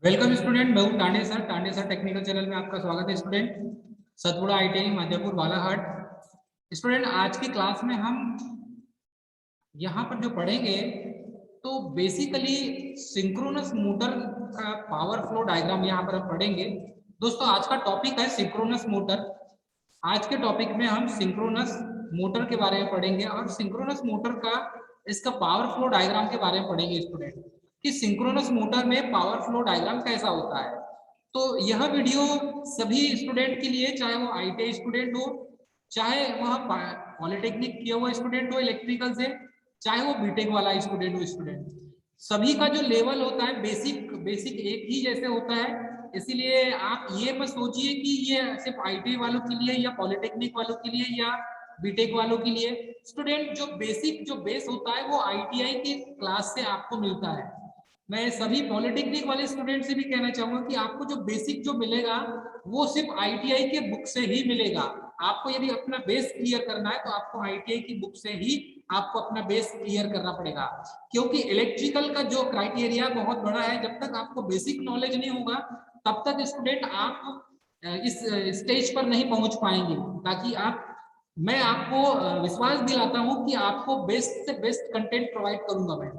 Welcome student, मैं हूं Tande sir technical channel में आपका स्वागत है student. Satpura ITI Madhyapur Balaghat. Student, आज की क्लास में हम यहाँ पर जो पढ़ेंगे तो बेसिकली सिंक्रोनस मोटर का पावर फ्लो डायग्राम यहाँ पर हम पढ़ेंगे। दोस्तों, आज का टॉपिक है सिंक्रोनस मोटर। आज के टॉपिक में हम सिंक्रोनस मोटर के बारे में पढ़ेंगे और सिंक्रोनस मोटर का इसका पावर फ्लो डायग्राम के बारे में पढ़ेंगे स्टूडेंट, कि सिंक्रोनस मोटर में पावर फ्लो डायग्राम कैसा होता है। तो यह वीडियो सभी स्टूडेंट के लिए, चाहे वो आईटीआई स्टूडेंट हो, चाहे वह पॉलिटेक्निक किया हुआ स्टूडेंट हो इलेक्ट्रिकल से, चाहे वो बीटेक वाला स्टूडेंट हो, स्टूडेंट सभी का जो लेवल होता है बेसिक बेसिक एक ही जैसे होता है। इसीलिए आप ये मत सोचिए कि ये सिर्फ आईटीआई वालों के लिए या पॉलिटेक्निक वालों के लिए या बीटेक वालों के लिए। स्टूडेंट, जो बेस होता है वो आईटीआई की क्लास से आपको मिलता है। मैं सभी पॉलिटेक्निक वाले स्टूडेंट से भी कहना चाहूंगा कि आपको जो बेसिक जो मिलेगा वो सिर्फ आईटीआई के बुक से ही मिलेगा। आपको यदि अपना बेस क्लियर करना है तो आपको आईटीआई की बुक से ही आपको अपना बेस क्लियर करना पड़ेगा, क्योंकि इलेक्ट्रिकल का जो क्राइटेरिया बहुत बड़ा है। जब तक आपको बेसिक नॉलेज नहीं होगा तब तक स्टूडेंट आप इस स्टेज पर नहीं पहुंच पाएंगे। ताकि मैं आपको विश्वास दिलाता हूं कि आपको बेस्ट से बेस्ट कंटेंट प्रोवाइड करूंगा मैं।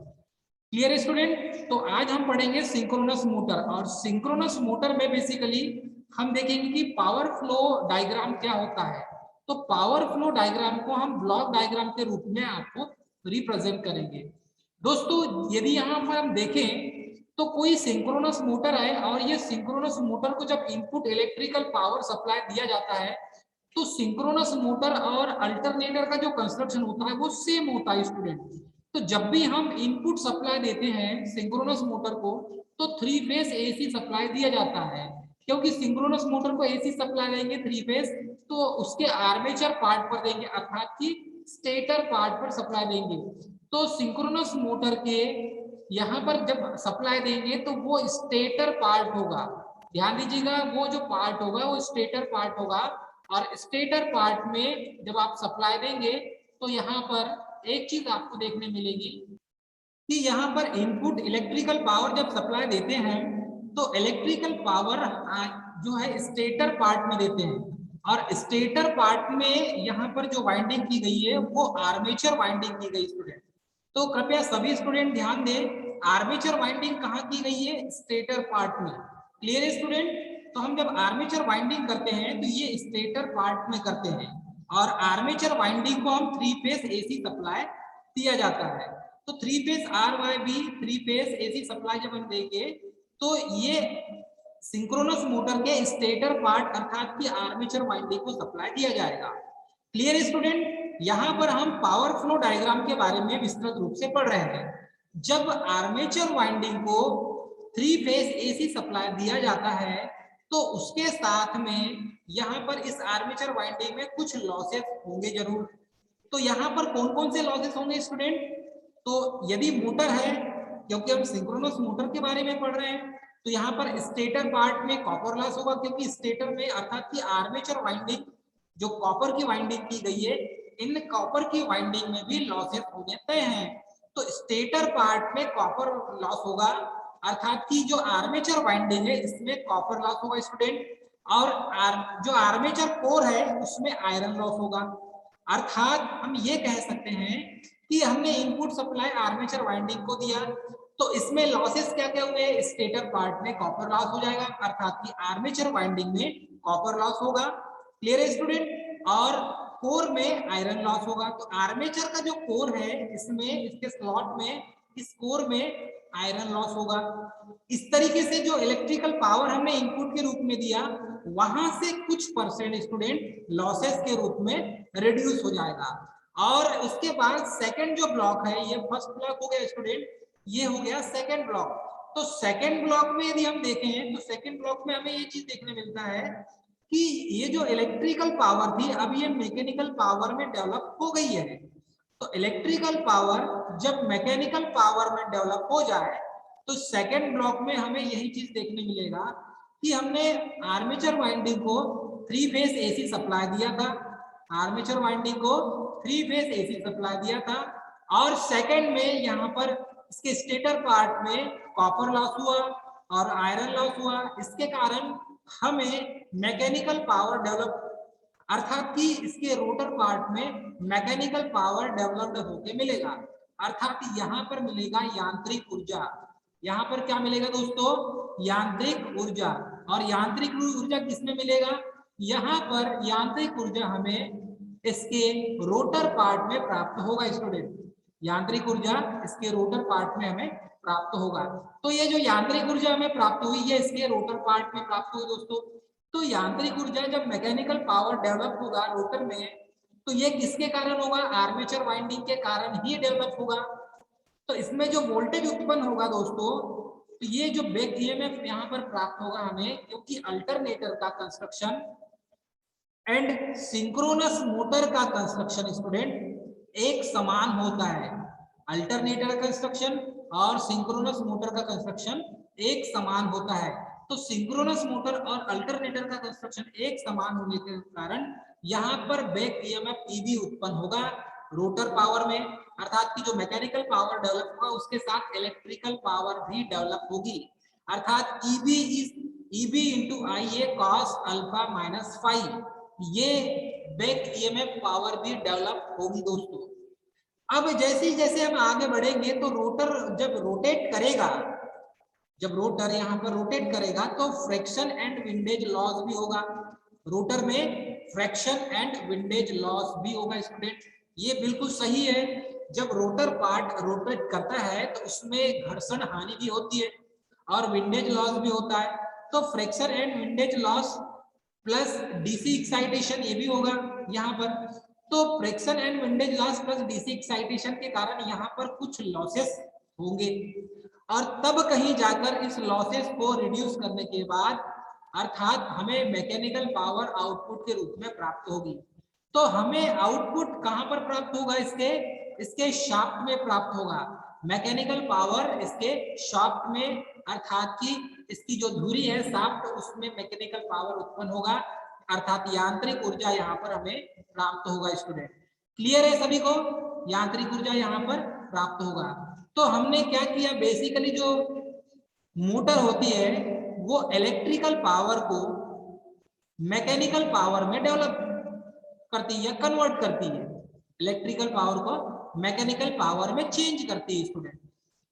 क्लियर है स्टूडेंट? तो आज हम पढ़ेंगे सिंक्रोनस मोटर, और सिंक्रोनस मोटर में बेसिकली हम देखेंगे कि पावर फ्लो डायग्राम क्या होता है। तो पावर फ्लो डायग्राम को हम ब्लॉक डायग्राम के रूप में आपको रिप्रेजेंट करेंगे। दोस्तों, यदि यहाँ पर हम देखें तो कोई सिंक्रोनस मोटर है, और ये सिंक्रोनस मोटर को जब इनपुट इलेक्ट्रिकल पावर सप्लाई दिया जाता है तो सिंक्रोनस मोटर और अल्टरनेटर का जो कंस्ट्रक्शन होता है वो सेम होता है स्टूडेंट। तो जब भी हम इनपुट सप्लाई देते हैं सिंक्रोनस मोटर को तो थ्री फेज एसी सप्लाई दिया जाता है, क्योंकि सिंक्रोनस मोटर को एसी सप्लाई देंगे थ्री फेज तो उसके आर्मेचर पार्ट पर देंगे, अर्थात कि स्टेटर पार्ट पर सप्लाई देंगे। तो सिंक्रोनस मोटर के यहाँ पर जब सप्लाई देंगे तो वो स्टेटर पार्ट होगा। ध्यान दीजिएगा, वो जो पार्ट होगा वो स्टेटर पार्ट होगा। और स्टेटर पार्ट में जब आप सप्लाई देंगे तो यहाँ पर एक चीज आपको देखने मिलेगी कि यहाँ पर इनपुट इलेक्ट्रिकल पावर जब सप्लाई देते हैं तो इलेक्ट्रिकल पावर जो है स्टेटर पार्ट में देते हैं, और स्टेटर पार्ट में यहाँ पर जो वाइंडिंग की गई है वो आर्मेचर वाइंडिंग की गई स्टूडेंट। तो कृपया सभी स्टूडेंट ध्यान दें, आर्मेचर वाइंडिंग कहाँ की गई है? स्टेटर पार्ट में। क्लियर है स्टूडेंट? तो हम जब आर्मेचर वाइंडिंग करते हैं तो ये स्टेटर पार्ट में करते हैं, और आर्मेचर वाइंडिंग को हम थ्री फेज एसी सप्लाई दिया जाता है। तो three phase RYB three phase AC supply जब हम देंगे तो ये सिंक्रोनस मोटर के स्टेटर पार्ट अर्थात कि आर्मेचर वाइंडिंग को सप्लाई दिया जाएगा। Clear student? यहाँ पर हम पावर फ्लो डायग्राम के बारे में विस्तृत रूप से पढ़ रहे हैं। जब आर्मेचर वाइंडिंग को थ्री फेज एसी सप्लाई दिया जाता है तो उसके साथ में यहाँ पर इस आर्मेचर वाइंडिंग में कुछ लॉसेस होंगे जरूर। तो यहाँ पर कौन कौन से लॉसेस होंगे स्टूडेंट? तो यदि मोटर है, क्योंकि हम सिंक्रोनस मोटर के बारे में पढ़ रहे हैं, तो यहाँ पर स्टेटर पार्ट में कॉपर लॉस होगा, क्योंकि स्टेटर में अर्थात कि आर्मेचर वाइंडिंग जो कॉपर की वाइंडिंग की गई है, इन कॉपर की वाइंडिंग में भी लॉसेस होने तय हैं। तो स्टेटर पार्ट में कॉपर लॉस होगा, अर्थात कि जो आर्मेचर वाइंडिंग है इसमें कॉपर लॉस होगा स्टूडेंट। और जो आर्मेचर कोर है उसमें आयरन लॉस होगा। अर्थात हम ये कह सकते हैं कि हमने इनपुट सप्लाई आर्मेचर वाइंडिंग को दिया तो इसमें लॉसेस क्या क्या हुए? स्टेटर पार्ट में कॉपर लॉस हो जाएगा, अर्थात कि आर्मेचर वाइंडिंग में कॉपर लॉस होगा। क्लियर है स्टूडेंट? और कोर में आयरन लॉस होगा। तो आर्मेचर का जो कोर है इसमें, इसके स्लॉट में, इस कोर में आयरन लॉस होगा। इस तरीके से जो इलेक्ट्रिकल पावर हमने इनपुट के रूप में दिया वहां से कुछ परसेंट स्टूडेंट लॉसेस के रूप में रिड्यूस हो जाएगा। और उसके बाद सेकंड जो ब्लॉक है, ये फर्स्ट ब्लॉक हो गया स्टूडेंट, ये हो गया सेकंड ब्लॉक। तो सेकंड ब्लॉक में यदि हम देखें तो सेकंड ब्लॉक में हमें ये चीज देखने मिलता है कि ये जो इलेक्ट्रिकल पावर थी अब ये मैकेनिकल पावर में डेवलप हो गई है। तो इलेक्ट्रिकल पावर जब मैकेनिकल पावर में डेवलप हो जाए तो सेकंड ब्लॉक में हमें यही चीज देखने मिलेगा कि हमने आर्मेचर वाइंडिंग को थ्री फेज एसी सप्लाई दिया था, आर्मेचर वाइंडिंग को थ्री फेज एसी सप्लाई दिया था, और सेकंड में यहाँ पर इसके स्टेटर पार्ट में कॉपर लॉस हुआ, और आयरन लॉस हुआ, इसके कारण हमें मैकेनिकल पावर डेवलप, अर्थात कि इसके रोटर पार्ट में मैकेनिकल पावर डेवलप्ड होके मिलेगा, अर्थात यहाँ पर मिलेगा यांत्रिक ऊर्जा। यहाँ पर क्या मिलेगा दोस्तों? यांत्रिक ऊर्जा। और यांत्रिक ऊर्जा किसमें मिलेगा? यहाँ पर यांत्रिक ऊर्जा हमें इसके रोटर पार्ट में प्राप्त होगा स्टूडेंट। यांत्रिक ऊर्जा इसके रोटर पार्ट में हमें प्राप्त होगा। तो ये जो यांत्रिक ऊर्जा हमें प्राप्त हुई है इसके रोटर पार्ट में प्राप्त हुई दोस्तों। तो यांत्रिक ऊर्जा जब मैकेनिकल पावर डेवलप होगा रोटर में, तो ये किसके कारण होगा? आर्मेचर वाइंडिंग के कारण ही डेवलप होगा। तो इसमें जो वोल्टेज उत्पन्न होगा दोस्तों, तो ये जो बैक ईएमएफ यहाँ पर प्राप्त होगा हमें, क्योंकि अल्टरनेटर का कंस्ट्रक्शन एंड सिंक्रोनस मोटर का कंस्ट्रक्शन स्टूडेंट एक समान होता है। अल्टरनेटर कंस्ट्रक्शन और सिंक्रोनस मोटर का कंस्ट्रक्शन एक समान होता है। तो सिंक्रोनस मोटर और अल्टरनेटर का कंस्ट्रक्शन एक समान होने के कारण यहाँ पर बैक ईएमएफ ईबी उत्पन्न होगा रोटर पावर में, अर्थात कि जो मैकेनिकल पावर डेवलप होगा उसके साथ इलेक्ट्रिकल पावर भी डेवलप होगी, अर्थात EB is EB into I A cos alpha minus five, ये बैक ईएमएफ पावर भी डेवलप होगी दोस्तों। अब जैसे जैसे हम आगे बढ़ेंगे तो रोटर जब रोटेट करेगा, जब रोटर यहाँ पर रोटेट करेगा तो फ्रिक्शन एंड विंडेज लॉस भी होगा। रोटर में फ्रिक्शन एंड विंडेज लॉस भी होगा स्टूडेंट, ये बिल्कुल सही है। जब रोटर पार्ट रोटेट करता है तो उसमें घर्षण हानि भी होती है और विंडेज लॉस भी होता है। तो friction and windage loss plus DC excitation ये भी होगा यहाँ पर। तो friction and windage loss plus DC excitation के कारण यहाँ पर कुछ लॉसेस होंगे और तब कहीं जाकर इस लॉसेस को रिड्यूस करने के बाद अर्थात हमें मैकेनिकल पावर आउटपुट के रूप में प्राप्त होगी। तो हमें आउटपुट कहां पर प्राप्त होगा? इसके शाफ्ट में प्राप्त होगा। मैकेनिकल पावर इसके शाफ्ट में, अर्थात कि इसकी जो धुरी है शाफ्ट, उसमें मैकेनिकल पावर उत्पन्न होगा, अर्थात यांत्रिक ऊर्जा यहाँ पर हमें प्राप्त होगा स्टूडेंट। क्लियर है सभी को? यांत्रिक ऊर्जा यहाँ पर प्राप्त होगा। तो हमने क्या किया, बेसिकली जो मोटर होती है वो इलेक्ट्रिकल पावर को मैकेनिकल पावर में डेवलप करती है, कन्वर्ट करती है, इलेक्ट्रिकल पावर को मैकेनिकल पावर में चेंज करती है स्टूडेंट।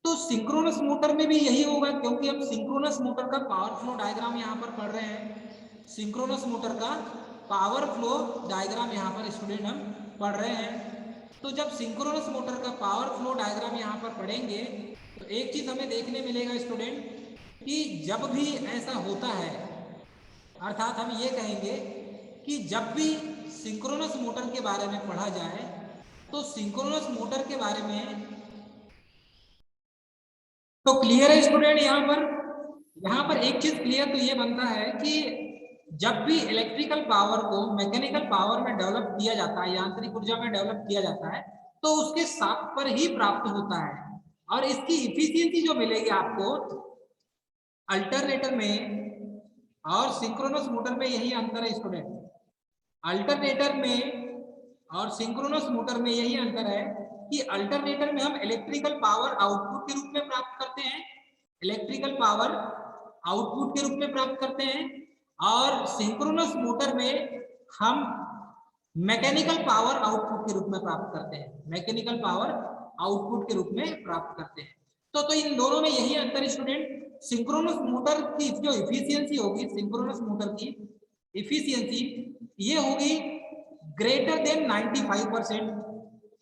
तो सिंक्रोनस मोटर में भी यही होगा, क्योंकि हम सिंक्रोनस मोटर का पावर फ्लो डायग्राम यहाँ पर पढ़ रहे हैं। सिंक्रोनस मोटर का पावर फ्लो डायग्राम यहाँ पर स्टूडेंट हम पढ़ रहे हैं। तो जब सिंक्रोनस मोटर का पावर फ्लो डायग्राम यहाँ पर पढ़ेंगे तो एक चीज हमें देखने मिलेगा स्टूडेंट कि जब भी ऐसा होता है, अर्थात हम ये कहेंगे कि जब भी सिंक्रोनस मोटर के बारे में पढ़ा जाए तो सिंक्रोनस मोटर के बारे में तो क्लियर है स्टूडेंट। यहाँ पर एक चीज क्लियर तो ये बनता है कि जब भी इलेक्ट्रिकल पावर को मैकेनिकल पावर में डेवलप किया जाता है, यांत्रिक ऊर्जा में डेवलप किया जाता है, तो उसके शाफ्ट पर ही प्राप्त होता है। और इसकी इफिशियंसी जो मिलेगी आपको अल्टरनेटर में और सिंक्रोनस मोटर में, यही अंतर है स्टूडेंट। अल्टरनेटर में और सिंक्रोनस मोटर में यही अंतर है कि अल्टरनेटर में हम इलेक्ट्रिकल पावर आउटपुट के रूप में प्राप्त करते हैं, इलेक्ट्रिकल पावर आउटपुट के रूप में प्राप्त करते हैं, और सिंक्रोनस मोटर में हम मैकेनिकल पावर आउटपुट के रूप में प्राप्त करते हैं, मैकेनिकल पावर आउटपुट के रूप में प्राप्त करते हैं। तो इन दोनों में यही अंतर स्टूडेंट। सिंक्रोनस मोटर की जो इफिशियंसी होगी, सिंक्रोनस मोटर की इफिशियंसी ये होगी ग्रेटर देन 95%,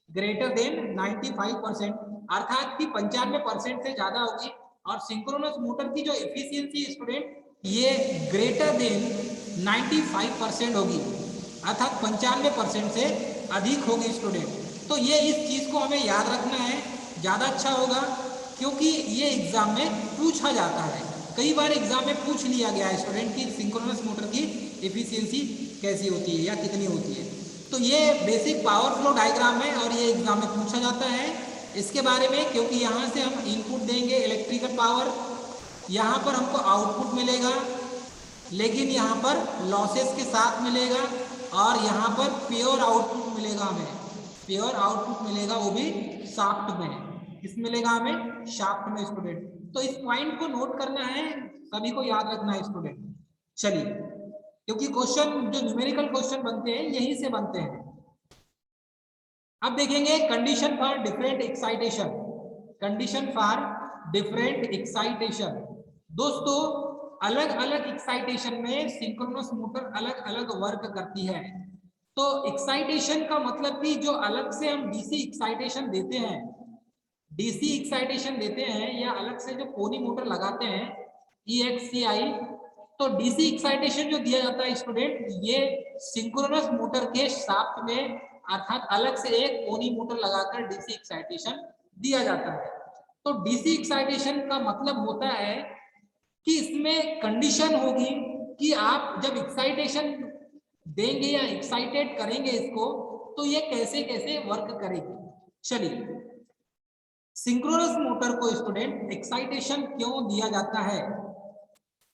ग्रेटर देन 95%, अर्थात कि 95% से ज्यादा होगी। और सिंक्रोनस मोटर की जो इफिशियंसी स्टूडेंट ये ग्रेटर देन 95% होगी, अर्थात 95% से अधिक होगी स्टूडेंट। तो ये इस चीज को हमें याद रखना है, ज्यादा अच्छा होगा, क्योंकि ये एग्जाम में पूछा जाता है, कई बार एग्जाम में पूछ लिया गया है स्टूडेंट की सिंक्रोनस मोटर की इफिशियंसी कैसी होती है या कितनी होती है। तो ये बेसिक पावर फ्लो डायग्राम है और ये एग्जाम में पूछा जाता है इसके बारे में, क्योंकि यहाँ से हम इनपुट देंगे इलेक्ट्रिकल पावर, यहाँ पर हमको आउटपुट मिलेगा, लेकिन यहाँ पर लॉसेस के साथ मिलेगा, और यहाँ पर प्योर आउटपुट मिलेगा, हमें प्योर आउटपुट मिलेगा, वो भी शाफ्ट में। किस मिलेगा हमें, शाफ्ट में स्टूडेंट। तो इस पॉइंट को नोट करना है, सभी को याद रखना है स्टूडेंट। चलिए, क्योंकि क्वेश्चन जो न्यूमेरिकल क्वेश्चन बनते हैं यहीं से बनते हैं। अब देखेंगे condition for different excitation. Condition for different excitation दोस्तों, अलग अलग एक्साइटेशन में सिंक्रोनस मोटर अलग अलग वर्क करती है। तो एक्साइटेशन का मतलब कि जो अलग से हम डीसी एक्साइटेशन देते हैं, डीसी एक्साइटेशन देते हैं या अलग से जो कोनी मोटर लगाते हैं EXCI, तो डीसी एक्साइटेशन जो दिया जाता है स्टूडेंट, ये सिंक्रोनस मोटर के शाफ्ट में अर्थात अलग से एक कोनी मोटर लगाकर डीसी एक्साइटेशन दिया जाता है। तो डीसी एक्साइटेशन का मतलब होता है कि इसमें कंडीशन होगी कि आप जब एक्साइटेशन देंगे या एक्साइटेड करेंगे इसको, तो ये कैसे कैसे वर्क करेगी। चलिए, सिंक्रोनस मोटर को स्टूडेंट एक्साइटेशन क्यों दिया जाता है?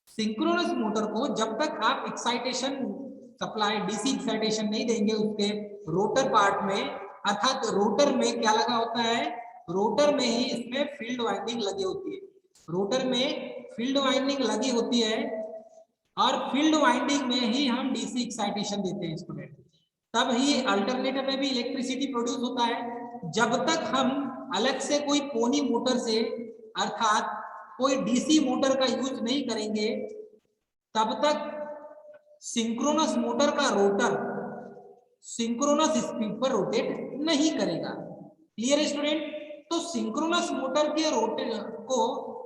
सिंक्रोनस मोटर को जब तक आप एक्साइटेशन सप्लाई डीसी एक्साइटेशन नहीं देंगे उसके रोटर पार्ट में, अर्थात रोटर में क्या लगा होता है, रोटर में ही इसमें फील्ड वाइंडिंग लगी होती है। रोटर में फील्ड वाइंडिंग लगी होती है और फील्ड वाइंडिंग में ही हम डीसी एक्साइटेशन देते हैं स्टूडेंट, तब ही अल्टरनेटर में भी इलेक्ट्रिसिटी प्रोड्यूस होता है। जब तक हम अलग से कोई कोनी मोटर से अर्थात कोई डीसी मोटर का यूज नहीं करेंगे, तब तक सिंक्रोनस मोटर का रोटर सिंक्रोनस स्पीड पर रोटेट नहीं करेगा। क्लियर है स्टूडेंट? तो सिंक्रोनस मोटर के रोटर को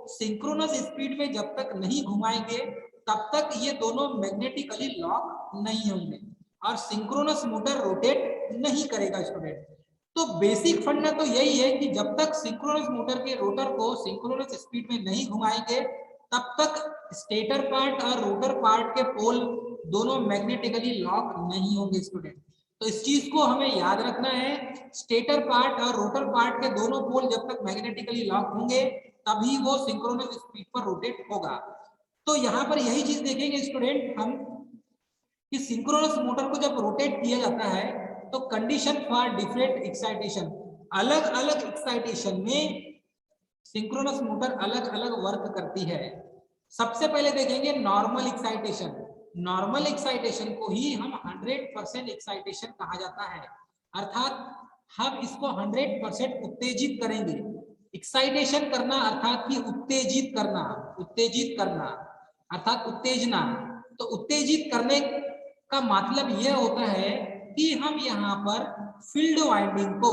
सिंक्रोनस स्पीड में जब तक नहीं घुमाएंगे तब तक ये दोनों मैग्नेटिकली लॉक नहीं होंगे और सिंक्रोनस मोटर रोटेट नहीं करेगा स्टूडेंट। तो बेसिक फंडा तो यही है कि जब तक सिंक्रोनस मोटर के रोटर को सिंक्रोनस स्पीड में नहीं घुमाएंगे तब तक स्टेटर पार्ट और रोटर पार्ट के पोल दोनों मैग्नेटिकली लॉक नहीं होंगे स्टूडेंट। तो इस चीज को हमें याद रखना है, स्टेटर पार्ट और रोटर पार्ट के दोनों पोल जब तक मैग्नेटिकली लॉक होंगे तभी वो सिंक्रोनस स्पीड पर रोटेट होगा। तो यहाँ पर यही चीज देखेंगे स्टूडेंट हम कि सिंक्रोनस मोटर को जब रोटेट किया जाता है तो कंडीशन फॉर डिफरेंट एक्साइटेशन, अलग अलग एक्साइटेशन में सिंक्रोनस मोटर अलग अलग वर्क करती है। सबसे पहले देखेंगे नॉर्मल एक्साइटेशन। नॉर्मल एक्साइटेशन को ही हम 100% एक्साइटेशन कहा जाता है, अर्थात हम इसको 100% उत्तेजित करेंगे। एक्साइटेशन करना अर्थात कि उत्तेजित करना, उत्तेजित करना अर्थात उत्तेजना। तो उत्तेजित करने का मतलब यह होता है कि हम यहाँ पर फील्ड वाइंडिंग को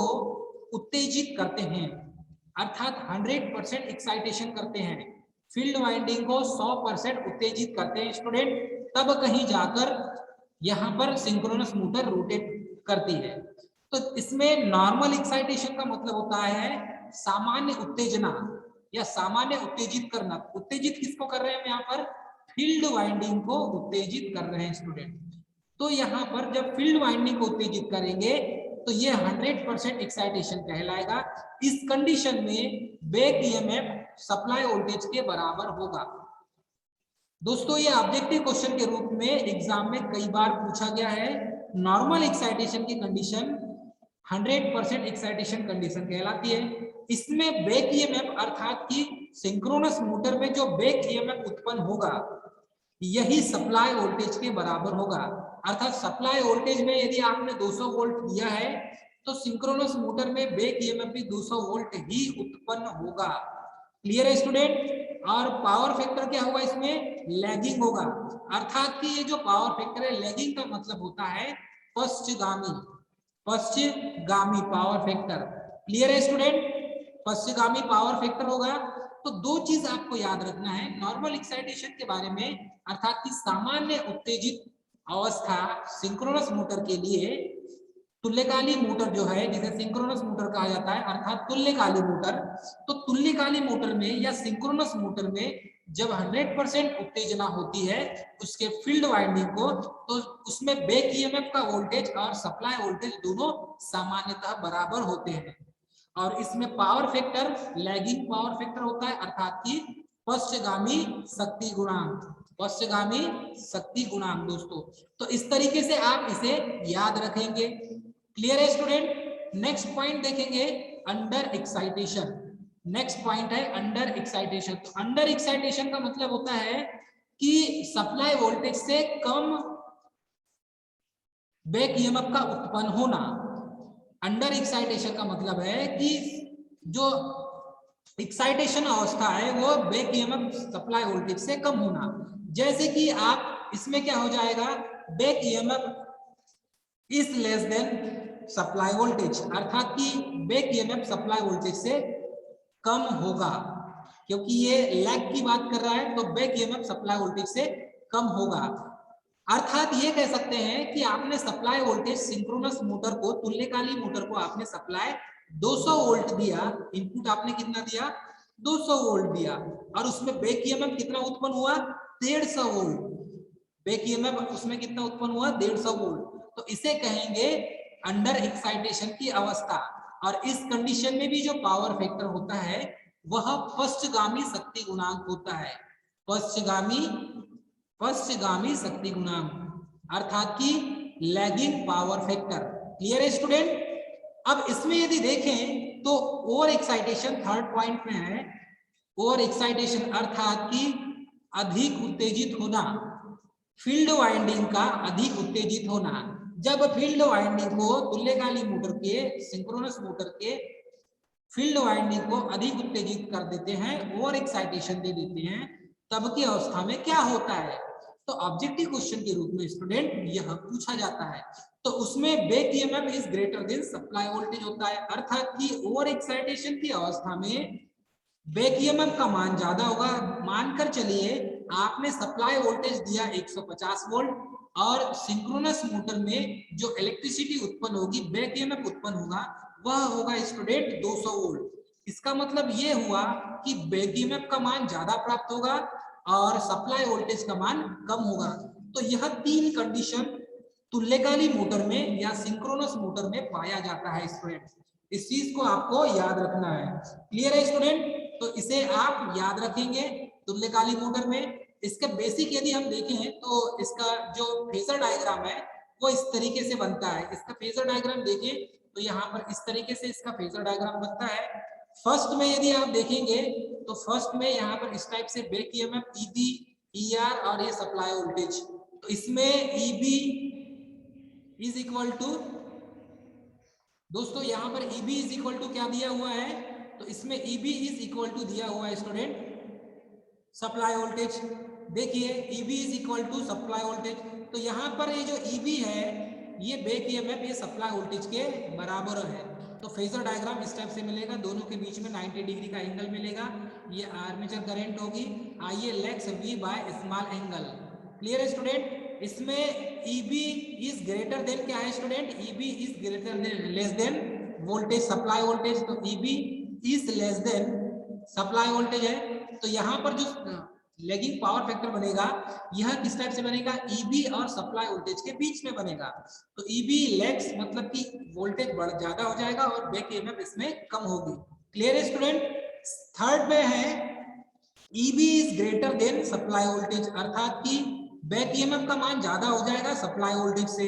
उत्तेजित करते हैं, अर्थात 100% एक्साइटेशन करते हैं, फील्ड वाइंडिंग को 100% उत्तेजित करते हैं स्टूडेंट, तब कहीं जाकर यहाँ पर सिंक्रोनस मोटर रोटेट करती है। तो इसमें नॉर्मल एक्साइटेशन का मतलब होता है सामान्य उत्तेजना या सामान्य उत्तेजित करना। उत्तेजित किसको कर रहे हैं हम यहाँ पर? फील्ड वाइंडिंग को उत्तेजित कर रहे हैं स्टूडेंट। तो यहाँ पर जब फील्ड वाइंडिंग को उत्तेजित करेंगे तो ये 100% एक्साइटेशन कहलाएगा। इस कंडीशन में बैक ईएमएफ सप्लाई वोल्टेज के बराबर होगा। दोस्तों ये ऑब्जेक्टिव क्वेश्चन के रूप में एग्जाम में कई बार पूछा गया है। नॉर्मल एक्साइटेशन की कंडीशन 100% एक्साइटेशन कंडीशन कहलाती है। इसमें बैक ईएमएफ अर्थात कि सिंक्रोनस मोटर में जो बैक ईएमएफ उत्पन्न होगा यही सप्लाई वोल्टेज के बराबर होगा, अर्थात सप्लाई वोल्टेज में यदि आपने 200 वोल्ट दिया है तो सिंक्रोनस मोटर में बैक ईएमएफ भी 200 वोल्ट ही उत्पन्न होगा। क्लियर है स्टूडेंट? और पावर फैक्टर क्या होगा? इसमें लैगिंग होगा, अर्थात कि ये जो पावर फैक्टर है, लैगिंग का मतलब होता है पश्चगामी, पश्चगामी पावर फैक्टर। क्लियर है स्टूडेंट? पश्चगामी पावर फैक्टर होगा। तो दो चीज आपको याद रखना है नॉर्मल एक्साइटेशन के बारे में, अर्थात कि सामान्य उत्तेजित अवस्था सिंक्रोनस मोटर के लिए तुल्यकाली मोटर जो है जिसे सिंक्रोनस मोटर कहा जाता है, अर्थात तुल्यकाली मोटर। तो तुल्यकाली मोटर में या सिंक्रोनस मोटर में जब 100% उत्तेजना होती है उसके फील्ड वाइंडिंग को, तो उसमें बैक ईएमएफ का वोल्टेज और सप्लाई वोल्टेज दोनों सामान्यतः बराबर होते हैं। और इसमें power factor lagging power factor होता है, अर्थात कि पश्चगामी शक्ति गुणांक, पश्चगामी शक्ति गुणांक दोस्तों। तो इस तरीके से आप इसे याद रखेंगे। क्लियर है स्टूडेंट? नेक्स्ट पॉइंट देखेंगे अंडर एक्साइटेशन। नेक्स्ट पॉइंट है अंडर एक्साइटेशन। तो अंडर एक्साइटेशन का मतलब होता है कि सप्लाई वोल्टेज से कम बैक ईएमएफ का उत्पन्न होना। अंडर एक्साइटेशन का मतलब है कि जो एक्साइटेशन अवस्था है वो बैक ईएमएफ सप्लाई वोल्टेज से कम होना। जैसे कि आप इसमें क्या हो जाएगा, back EMF is less than supply voltage, अर्थात कि बैक ईएमएफ सप्लाई वोल्टेज से कम होगा, क्योंकि ये लैग की बात कर रहा है तो बैक ईएमएफ सप्लाई वोल्टेज से कम होगा। अर्थात ये कह सकते हैं कि आपने सप्लाई वोल्टेज सिंक्रोनस मोटर को, तुल्यकाली मोटर को आपने सप्लाई 200 वोल्ट दिया, इनपुट आपने कितना दिया 200 वोल्ट दिया, और उसमें बैक ईएमएफ कितना उत्पन्न हुआ 150 वोल्ट। बैक ईएमएफ उसमें कितना उत्पन्न हुआ 150 वोल्ट। तो इसे कहेंगे अंडर एक्साइटेशन की अवस्था। और इस कंडीशन में भी जो पावर फैक्टर होता है वह पश्चगामी शक्ति गुणांक होता है। पश्चगामी शक्ति गुणांक, अर्थात कि लैगिंग पावर फैक्टर। क्लियर है स्टूडेंट? अब इसमें यदि देखें तो ओवर एक्साइटेशन थर्ड पॉइंट में है। ओवर एक्साइटेशन अर्थात कि अधिक उत्तेजित होना, फील्ड वाइंडिंग का अधिक उत्तेजित होना। जब फील्ड वाइंडिंग को तुल्यकाली मोटर के, सिंक्रोनस मोटर के फील्ड वाइंडिंग को अधिक उत्तेजित कर देते हैं, ओवर एक्साइटेशन दे देते हैं, तब की अवस्था में क्या होता है? तो ऑब्जेक्टिव क्वेश्चन के रूप में स्टूडेंट यह पूछा जाता है। तो उसमें back EMF is greater then supply voltage होता है, अर्थात कि ओवर एक्साइटेशन की अवस्था में बैक ईएमएफ का मान ज्यादा होगा। मानकर चलिए आपने सप्लाई वोल्टेज दिया 150 वोल्ट और सिंक्रोनस मोटर में जो इलेक्ट्रिसिटी उत्पन्न होगी, बैक ईएमएफ उत्पन्न होगा, वह होगा स्टूडेंट 200 वोल्ट। इसका मतलब ये हुआ कि बैक ईएमएफ का मान ज्यादा प्राप्त होगा और सप्लाई वोल्टेज का मान कम होगा। तो यह तीन कंडीशन तुल्यकाली मोटर में या सिंक्रोनस मोटर में पाया जाता है स्टूडेंट। इस चीज को आपको याद रखना है। क्लियर है स्टूडेंट? तो इसे आप याद रखेंगे तुल्यकाली मोटर में। इसका बेसिक यदि हम देखें तो इसका जो फेजर डायग्राम है वो इस तरीके से बनता है। इसका फेजर डायग्राम देखें तो यहाँ पर इस तरीके से इसका फेजर डायग्राम बनता है। फर्स्ट में यदि आप देखेंगे तो फर्स्ट में यहाँ पर इस टाइप से बैक ईएमएफ, ईबी, ईआर और ये सप्लाई वोल्टेज। तो इसमें ईबी इज इक्वल टू, दोस्तों यहाँ पर ईबी इज इक्वल टू क्या दिया हुआ है? तो इसमें ईबी इज इक्वल टू दिया हुआ है स्टूडेंट सप्लाई वोल्टेज। देखिए EB is equal to supply voltage. तो यहाँ पर ये जो ईबी है ये बैक ईएमएफ ये सप्लाई वोल्टेज के बराबर है। तो फेजर डायग्राम इस टाइप से मिलेगा, दोनों के बीच में 90 डिग्री का एंगल मिलेगा। ये आर्मेचर करंट होगी, आइए let's we by small angle. Clear है स्टूडेंट? इसमें EB इज ग्रेटर देन क्या है student? EB is greater than less than voltage supply voltage. तो EB is less than supply voltage है। तो यहाँ पर जो लैगिंग पावर फैक्टर बनेगा यह किस टाइप से बनेगा? EB और सप्लाई वोल्टेज के बीच में बनेगा। तो EB लैग्स मतलब कि वोल्टेज बढ़ ज्यादा हो जाएगा और बैक ईएमएफ इसमें कम होगी। क्लियर है स्टूडेंट? थर्ड में है EB is greater then supply voltage, अर्थात कि बैक ईएमएफ का मान ज्यादा हो जाएगा सप्लाई वोल्टेज से।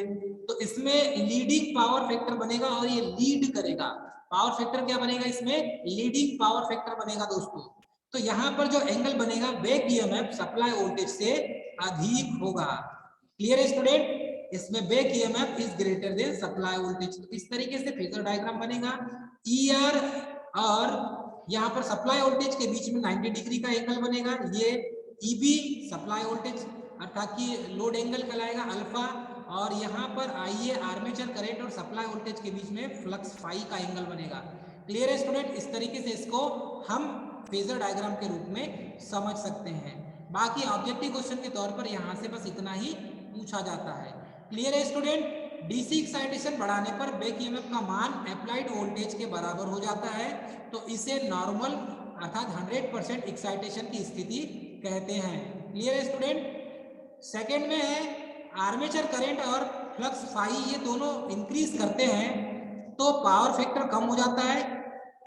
तो इसमें लीडिंग पावर फैक्टर बनेगा और ये लीड करेगा। पावर फैक्टर क्या बनेगा? इसमें लीडिंग पावर फैक्टर बनेगा दोस्तों। तो यहाँ पर जो एंगल बनेगा बैक ईएमएफ सप्लाई वोल्टेज से अधिक होगा। क्लियर है स्टूडेंट? इसमें back EMF is greater then supply voltage. तो इस तरीके से फेजर डायग्राम बनेगा। ER और यहाँ पर सप्लाई वोल्टेज के बीच में 90 डिग्री का एंगल बनेगा। ये EB सप्लाई वोल्टेज अर्थात कि लोड एंगल कहलाएगा अल्फा, और यहाँ पर आइए आर्मेचर करंट और सप्लाई वोल्टेज के बीच में फ्लक्स फाई का एंगल बनेगा। क्लियर है स्टूडेंट? इस तरीके से इसको हम फेजर डायग्राम के रूप में समझ सकते हैं। बाकी ऑब्जेक्टिव क्वेश्चन के तौर पर यहाँ से बस इतना ही पूछा जाता है। क्लियर है स्टूडेंट? डीसी एक्साइटेशन बढ़ाने पर बैक ईएमएफ का मान अप्लाइड वोल्टेज के बराबर हो जाता है, तो इसे नॉर्मल अर्थात 100% एक्साइटेशन की स्थिति कहते हैं। क्लियर है स्टूडेंट? सेकेंड में है आर्मेचर करंट और फ्लक्स फाई, ये दोनों इंक्रीज करते हैं तो पावर फैक्टर कम हो जाता है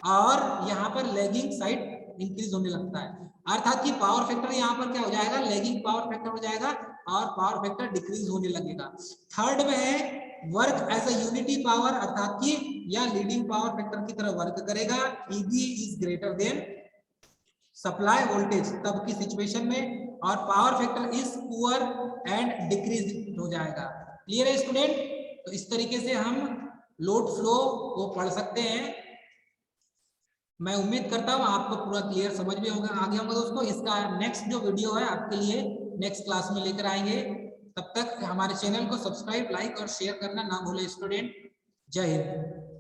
और यहाँ पर लैगिंग साइड इंक्रीज होने लगता है, अर्थात कि पावर फैक्टर यहाँ पर क्या हो जाएगा? लैगिंग पावर फैक्टर हो जाएगा और पावर फैक्टर डिक्रीज होने लगेगा। थर्ड में है work as a unity power, अर्थात कि या लीडिंग पावर फैक्टर की तरह वर्क करेगा, EB is greater then supply voltage, तब की सिचुएशन में, और power factor is poor and decrease हो जाएगा। क्लियर है स्टूडेंट? तो इस तरीके से हम लोड फ्लो को पढ़ सकते हैं। मैं उम्मीद करता हूं आपको पूरा क्लियर समझ में होगा, आगे होगा दोस्तों। इसका नेक्स्ट जो वीडियो है आपके लिए नेक्स्ट क्लास में लेकर आएंगे। तब तक हमारे चैनल को सब्सक्राइब, लाइक और शेयर करना ना भूले स्टूडेंट। जय हिंद।